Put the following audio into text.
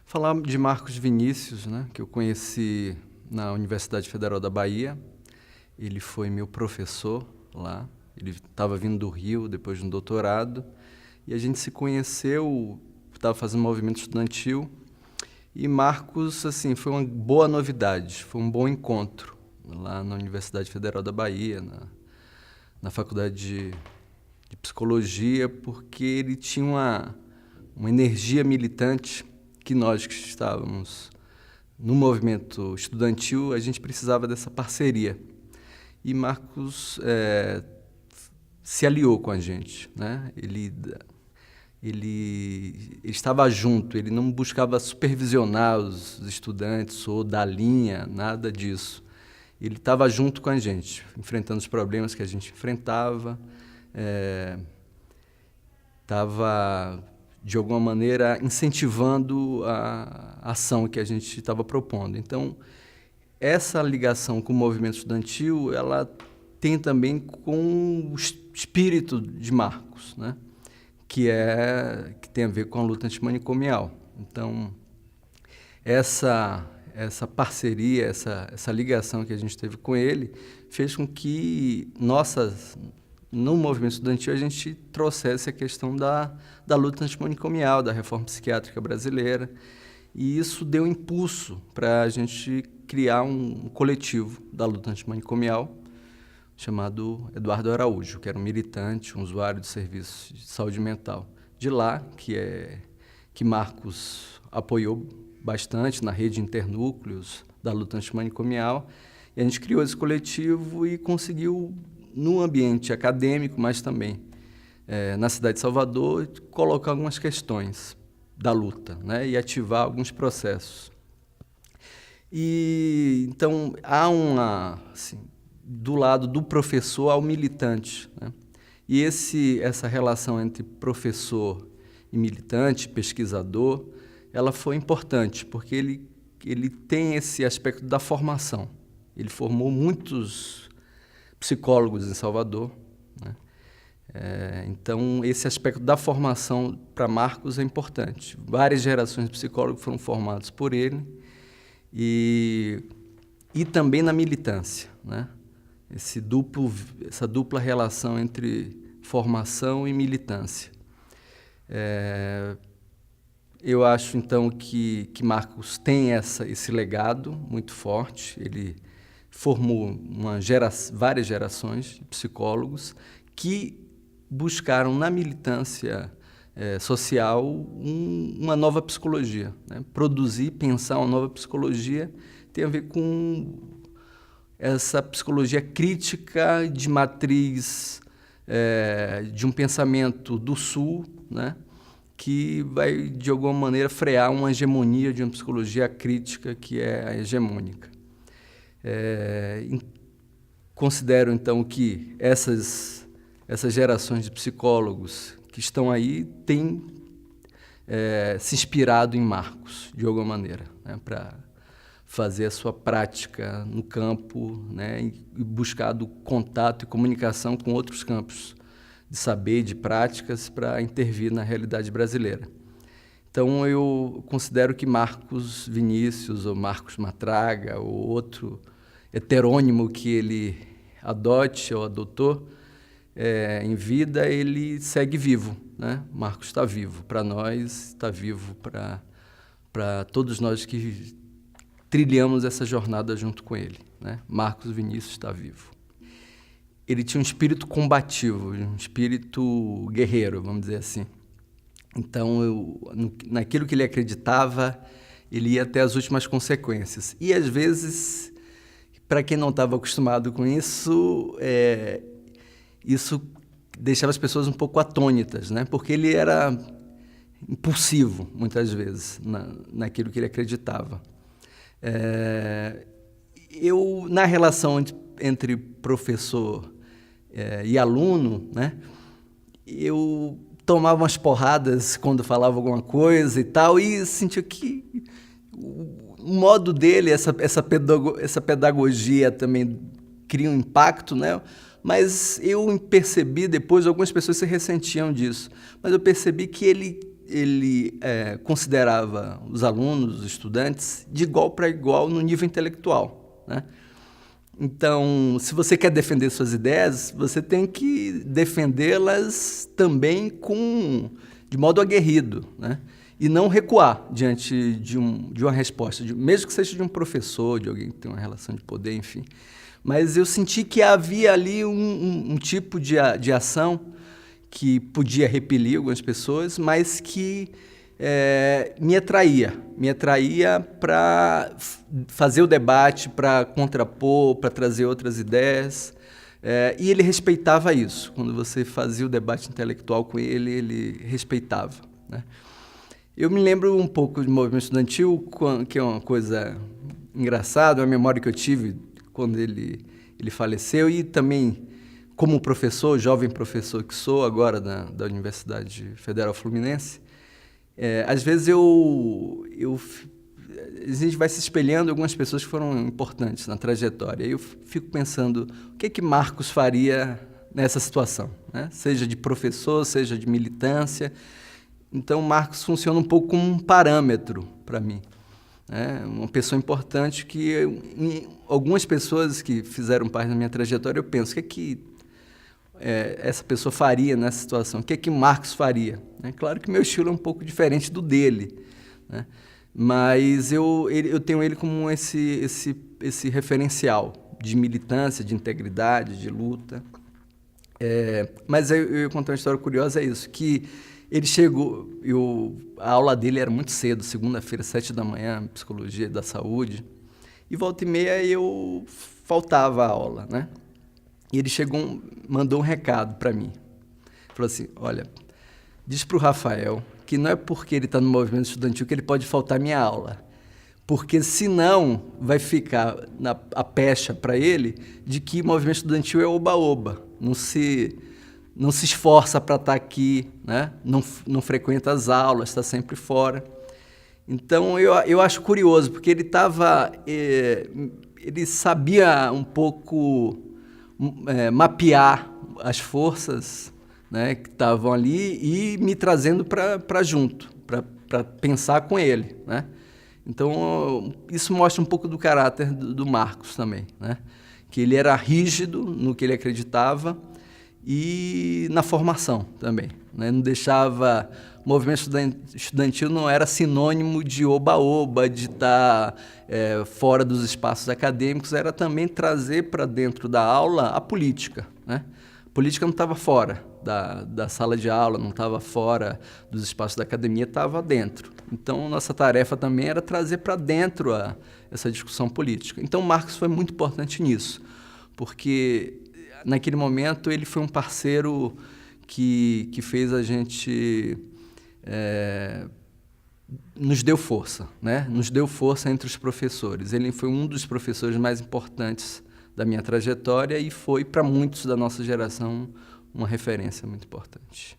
Falar de Marcos Vinícius, né, que eu conheci na Universidade Federal da Bahia. Ele foi meu professor lá. Ele estava vindo do Rio depois de um doutorado. E a gente se conheceu, estava fazendo movimento estudantil. E Marcos, assim, foi uma boa novidade, foi um bom encontro lá na Universidade Federal da Bahia, na Faculdade de Psicologia, porque ele tinha uma energia militante que nós que estávamos no movimento estudantil, a gente precisava dessa parceria. E Marcos se aliou com a gente, né? Ele estava junto, ele não buscava supervisionar os estudantes ou dar linha, nada disso. Ele estava junto com a gente, enfrentando os problemas que a gente enfrentava, estava, de alguma maneira, incentivando a ação que a gente estava propondo. Então, essa ligação com o movimento estudantil, ela tem também com o espírito de Marcos, né? que tem a ver com a luta antimanicomial. Então, essa parceria, essa ligação que a gente teve com ele, fez com que no movimento estudantil, a gente trouxesse a questão da luta antimanicomial, da reforma psiquiátrica brasileira, e isso deu impulso para a gente criar um coletivo da luta antimanicomial, chamado Eduardo Araújo, que era um militante, um usuário de serviços de saúde mental. De lá, que Marcos apoiou bastante na rede de internúcleos da luta antimanicomial, e a gente criou esse coletivo e conseguiu, no ambiente acadêmico, mas também na cidade de Salvador, colocar algumas questões da luta, né, e ativar alguns processos. E, então, há do lado do professor ao militante, né? E essa relação entre professor e militante, pesquisador, ela foi importante, porque ele tem esse aspecto da formação. Ele formou muitos psicólogos em Salvador, né? Então, esse aspecto da formação para Marcos é importante. Várias gerações de psicólogos foram formados por ele, e também na militância, né? Essa dupla relação entre formação e militância. Eu acho, então, que Marcos tem esse legado muito forte. Ele formou várias gerações de psicólogos que buscaram na militância social uma nova psicologia, né? Produzir, pensar uma nova psicologia tem a ver com essa psicologia crítica de matriz de um pensamento do Sul, né? Que vai, de alguma maneira, frear uma hegemonia de uma psicologia crítica que é a hegemônica. Considero, então, que essas gerações de psicólogos que estão aí têm se inspirado em Marcos, de alguma maneira, né, para fazer a sua prática no campo, né, e buscar do contato e comunicação com outros campos de saber, de práticas, para intervir na realidade brasileira. Então, eu considero que Marcos Vinícius, ou Marcos Matraga, ou outro heterônimo que ele adote ou adotou em vida, ele segue vivo, né? Marcos está vivo para nós, está vivo para todos nós que trilhamos essa jornada junto com ele, né? Marcos Vinícius está vivo. Ele tinha um espírito combativo, um espírito guerreiro, vamos dizer assim. Então, naquilo que ele acreditava, ele ia até as últimas consequências. E, às vezes, para quem não estava acostumado com isso, isso deixava as pessoas um pouco atônitas, né? Porque ele era impulsivo, muitas vezes, naquilo que ele acreditava. Na relação entre professor e aluno, né, eu tomava umas porradas quando falava alguma coisa e tal, e sentia que o modo dele, essa pedagogia também cria um impacto, né? Mas eu percebi depois, algumas pessoas se ressentiam disso, mas eu percebi que ele ele considerava os alunos, os estudantes, de igual para igual no nível intelectual, né? Então, se você quer defender suas ideias, você tem que defendê-las também de modo aguerrido, né? E não recuar diante de uma resposta, mesmo que seja de um professor, de alguém que tem uma relação de poder, enfim. Mas eu senti que havia ali um tipo de ação que podia repelir algumas pessoas, mas que me atraía para fazer o debate, para contrapor, para trazer outras ideias. E ele respeitava isso. Quando você fazia o debate intelectual com ele, ele respeitava, né? Eu me lembro um pouco do movimento estudantil, que é uma coisa engraçada, uma memória que eu tive quando ele faleceu, e também como professor, jovem professor que sou agora da Universidade Federal Fluminense. Às vezes a gente vai se espelhando em algumas pessoas que foram importantes na trajetória. E eu fico pensando, o que Marcos faria nessa situação, né? Seja de professor, seja de militância. Então, Marcos funciona um pouco como um parâmetro para mim, né? Uma pessoa importante que algumas pessoas que fizeram parte da minha trajetória, eu penso, o que essa pessoa faria nessa situação? O que Marcos faria? Claro que meu estilo é um pouco diferente do dele, né? Mas eu tenho ele como esse referencial de militância, de integridade, de luta. Mas eu ia contar uma história curiosa, é isso, que ele chegou, a aula dele era muito cedo, segunda-feira, 7 da manhã, Psicologia da Saúde, e volta e meia eu faltava a aula, né? E ele chegou, mandou um recado para mim. Falou assim, olha, diz para o Rafael que não é porque ele está no movimento estudantil que ele pode faltar a minha aula, porque senão vai ficar a pecha para ele de que movimento estudantil é oba-oba, não se esforça para estar aqui, né? Não frequenta as aulas, está sempre fora. Então, eu acho curioso, porque ele sabia um pouco mapear as forças, né, que estavam ali e me trazendo para junto, para pensar com ele, né? Então, isso mostra um pouco do caráter do Marcos também, né? Que ele era rígido no que ele acreditava, e na formação também, né? Não deixava... O movimento estudantil não era sinônimo de oba-oba, de estar fora dos espaços acadêmicos, era também trazer para dentro da aula a política, né? A política não estava fora da sala de aula, não estava fora dos espaços da academia, estava dentro. Então, nossa tarefa também era trazer para dentro essa discussão política. Então, Marcos foi muito importante nisso, porque naquele momento ele foi um parceiro que fez a gente... nos deu força, né? Nos deu força entre os professores. Ele foi um dos professores mais importantes da minha trajetória e foi, para muitos da nossa geração, uma referência muito importante.